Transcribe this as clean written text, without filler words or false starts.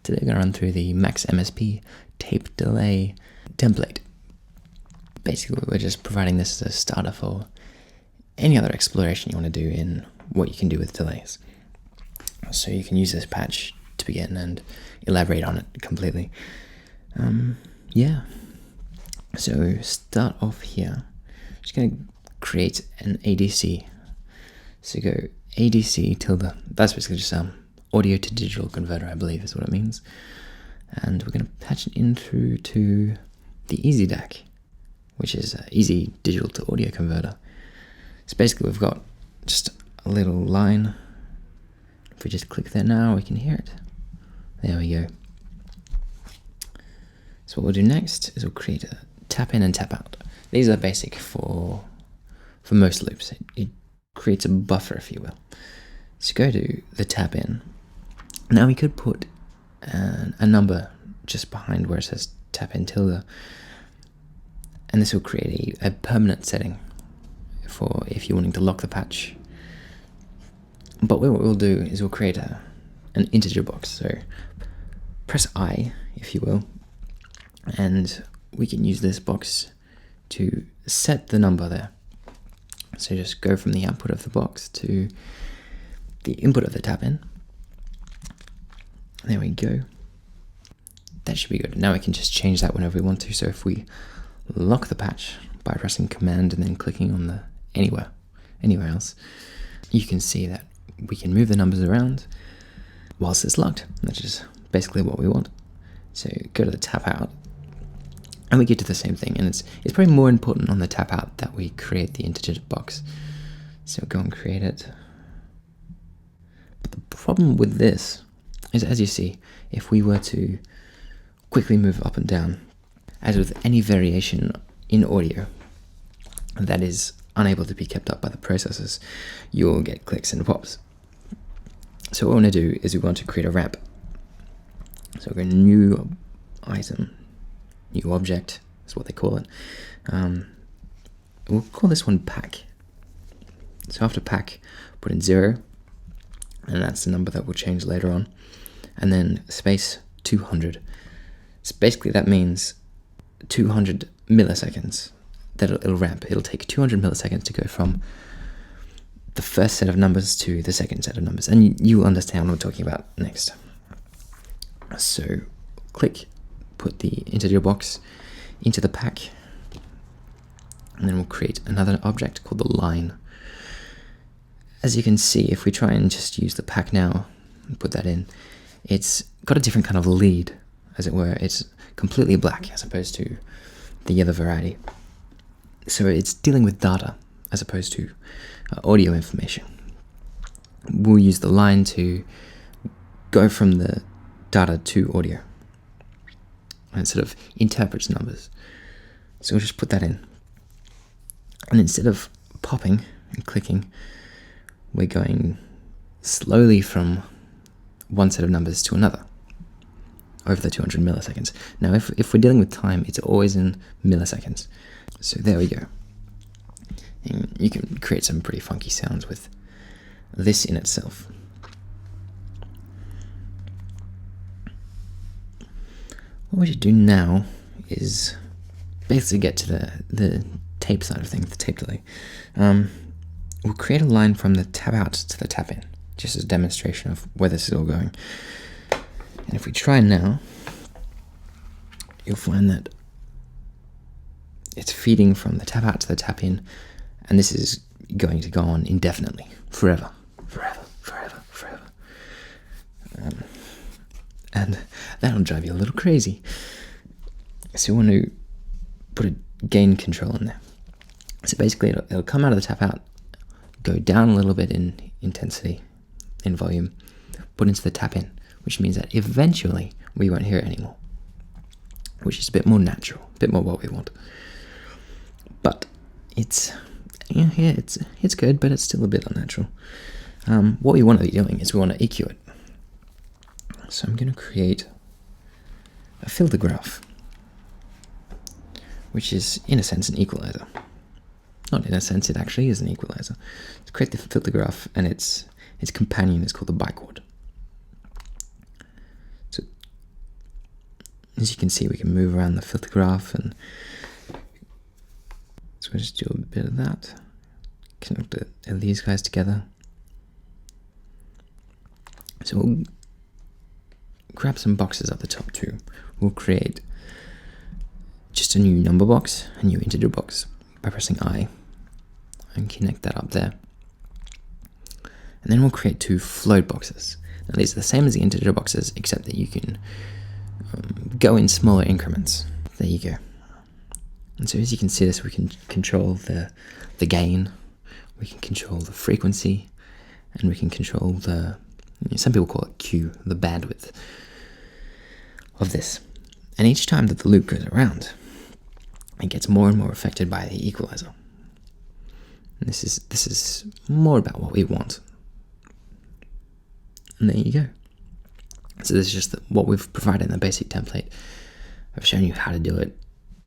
Today we're going to run through the max MSP tape delay template. Basically we're just providing this as a starter for any other exploration you want to do in what you can do with delays. So you can use this patch to begin and elaborate on it completely. So start off here. Just going to create an ADC. So go ADC tilde. That's basically just audio to digital converter, I believe is what it means. And we're going to patch it in through to the Easy DAC, which is easy digital to audio converter. So basically we've got just a little line. If we just click there now, we can hear it. There we go. So what we'll do next is we'll create a tap in and tap out. These are basic for most loops. It creates a buffer, if you will. So go to the tap in. Now we could put a number just behind where it says tap in tilde, and this will create a permanent setting for if you're wanting to lock the patch. But what we'll do is we'll create an integer box. So press I, if you will, and we can use this box to set the number there. So just go from the output of the box to the input of the tap in. There we go. That should be good. Now we can just change that whenever we want to. So if we lock the patch by pressing Command and then clicking on the anywhere else, you can see that we can move the numbers around whilst it's locked. That's just basically what we want. So go to the tap out, and we get to the same thing. And it's probably more important on the tap out that we create the integer box. So go and create it. But the problem with this is, as you see, if we were to quickly move up and down, as with any variation in audio that is unable to be kept up by the processors, you'll get clicks and pops. So what we want to do is we want to create a ramp. So we're going to new item, new object is what they call it. We'll call this one pack. So after pack, put in 0, and that's the number that will change later on. And then space 200. So basically that means 200 milliseconds that it'll ramp. It'll take 200 milliseconds to go from the first set of numbers to the second set of numbers. And you understand what I'm talking about next. So click, put the integer box into the pack, and then we'll create another object called the line. As you can see, if we try and just use the pack now and put that in, it's got a different kind of lead, as it were. It's completely black as opposed to the other variety. So it's dealing with data as opposed to audio information. We'll use the line to go from the data to audio, and it sort of interprets numbers. So we'll just put that in. And instead of popping and clicking, we're going slowly from one set of numbers to another over the 200 milliseconds. Now, if we're dealing with time, it's always in milliseconds. So there we go. And you can create some pretty funky sounds with this in itself. What we should do now is basically get to the tape side of things, the tape delay. We'll create a line from the tap out to the tap in, just as a demonstration of where this is all going. And if we try now, you'll find that it's feeding from the tap out to the tap in, and this is going to go on indefinitely, forever. And that'll drive you a little crazy. So we want to put a gain control in there. So basically it'll come out of the tap out, go down a little bit in intensity, in volume, put into the tap in, which means that eventually we won't hear it anymore, which is a bit more natural, a bit more what we want. But it's good, but it's still a bit unnatural. What we want to be doing is we want to EQ it. So I'm going to create a filter graph, which is in a sense an equalizer. Not in a sense, it actually is an equalizer. To create the filter graph, and its companion is called the bichord. So as you can see, we can move around the filter graph, and so we'll just do a bit of that. Connect these guys together. So we'll grab some boxes at the top too. We'll create just a new number box, a new integer box, by pressing I, and connect that up there. And then we'll create 2 float boxes. Now these are the same as the integer boxes, except that you can go in smaller increments. There you go. And so as you can see this, we can control the gain, we can control the frequency, and we can control the, some people call it Q, the bandwidth of this. And each time that the loop goes around, it gets more and more affected by the equalizer. And this is more about what we want. And there you go. So this is just what we've provided in the basic template. I've shown you how to do it.